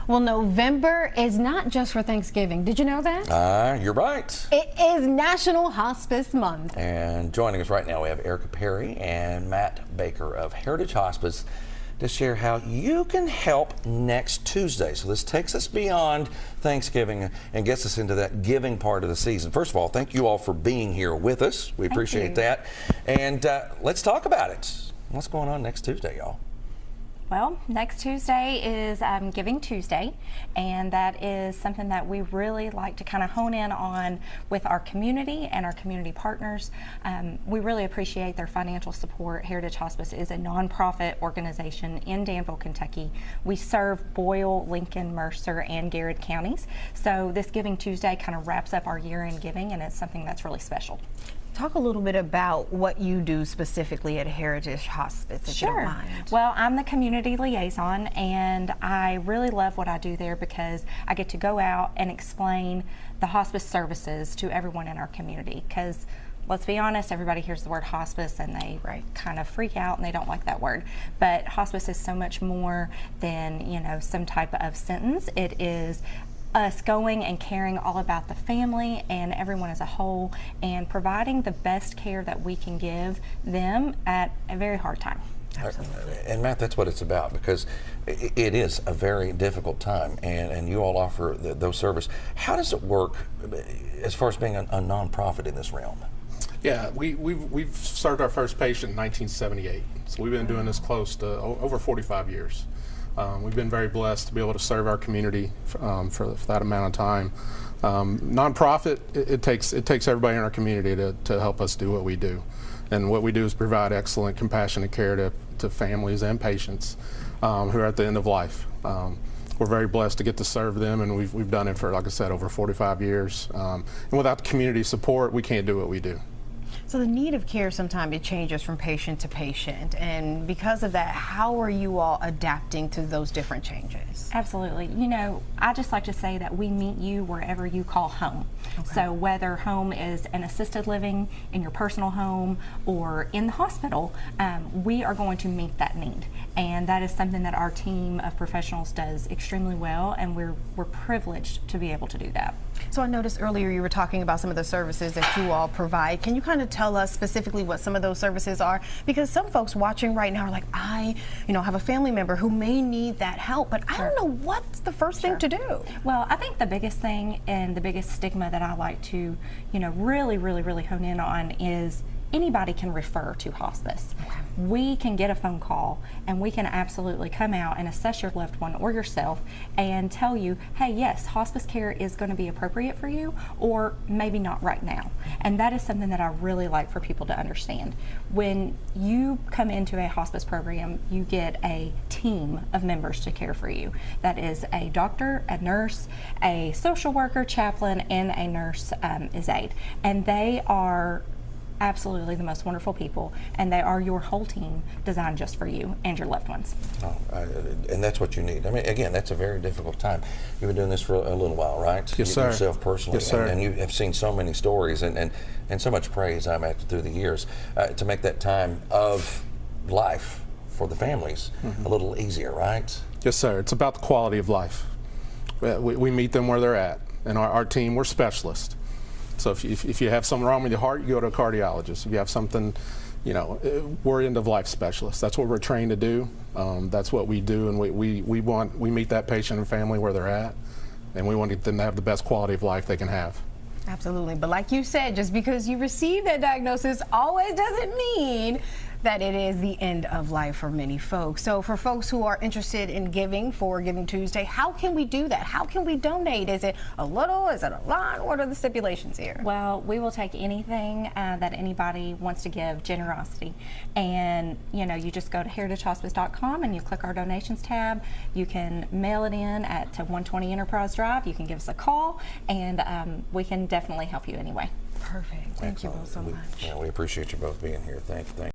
Well, November is not just for Thanksgiving. Did you know that? You're right. It is National Hospice Month. And joining us right now, we have Erika Perry and Matt Baker of Heritage Hospice to share how you can help next Tuesday. So this takes us beyond Thanksgiving and gets us into that giving part of the season. First of all, thank you all for being here with us. We appreciate that. And let's talk about it. What's going on next Tuesday, y'all? Well, next Tuesday is Giving Tuesday, and that is something that we really like to kind of hone in on with our community and our community partners. We really appreciate their financial support. Heritage Hospice is a nonprofit organization in Danville, Kentucky. We serve Boyle, Lincoln, Mercer, and Garrett counties. So this Giving Tuesday kind of wraps up our year-end giving, and it's something that's really special. Talk a little bit about what you do specifically at Heritage Hospice, if you don't mind. Well, I'm the community liaison, and I really love what I do there because I get to go out and explain the hospice services to everyone in our community. Because let's be honest, everybody hears the word hospice and they kind of freak out and they don't like that word. But hospice is so much more than, you know, some type of sentence. It is us going and caring all about the family and everyone as a whole and providing the best care that we can give them at a very hard time. Absolutely. And Matt, that's what it's about, because it is a very difficult time, and you all offer those services. How does it work as far as being a nonprofit in this realm? Yeah, we've served our first patient in 1978, so we've been doing this close to over 45 years. We've been very blessed to be able to serve our community for that amount of time. Nonprofit, it takes everybody in our community to help us do what we do. And what we do is provide excellent, compassionate care to families and patients who are at the end of life. We're very blessed to get to serve them, and we've done it for, like I said, over 45 years. And without the community support, we can't do what we do. So the need of care sometimes it changes from patient to patient, and because of that, how are you all adapting to those different changes? Absolutely. You know, I just like to say that we meet you wherever you call home. Okay. So whether home is an assisted living, in your personal home, or in the hospital, we are going to meet that need. And that is something that our team of professionals does extremely well, and we're privileged to be able to do that. So I noticed earlier you were talking about some of the services that you all provide. Can you kind of tell us specifically what some of those services are? Because some folks watching right now are like, I have a family member who may need that help, but I don't know what's the first thing to do. Well, I think the biggest thing and the biggest stigma that I like to, really hone in on is anybody can refer to hospice. Okay. We can get a phone call and we can absolutely come out and assess your loved one or yourself and tell you, hey, yes, hospice care is going to be appropriate for you, or maybe not right now. And that is something that I really like for people to understand. When you come into a hospice program, you get a team of members to care for you. That is a doctor, a nurse, a social worker, chaplain, and a nurse is aide. And they are absolutely the most wonderful people, and they are your whole team designed just for you and your loved ones. And that's what you need. I mean, again, that's a very difficult time. You've been doing this for a little while, right? Yes, sir. Yourself personally. Yes, sir. And you have seen so many stories and so much praise I'm at through the years to make that time of life for the families a little easier, right? Yes, sir. It's about the quality of life. We meet them where they're at, and our team, we're specialists. So if you have something wrong with your heart, you go to a cardiologist. If you have something, we're end of life specialists. That's what we're trained to do. That's what we do, and we meet that patient and family where they're at, and we want them to have the best quality of life they can have. Absolutely, but like you said, just because you receive that diagnosis always doesn't mean that it is the end of life for many folks. So for folks who are interested in giving for Giving Tuesday, how can we do that? How can we donate? Is it a little? Is it a lot? What are the stipulations here? Well, we will take anything that anybody wants to give, generosity. And you just go to heritagehospice.com and you click our donations tab. You can mail it in to 120 Enterprise Drive. You can give us a call, and we can definitely help you anyway. Perfect. Thank you both so much. We appreciate you both being here. Thank you.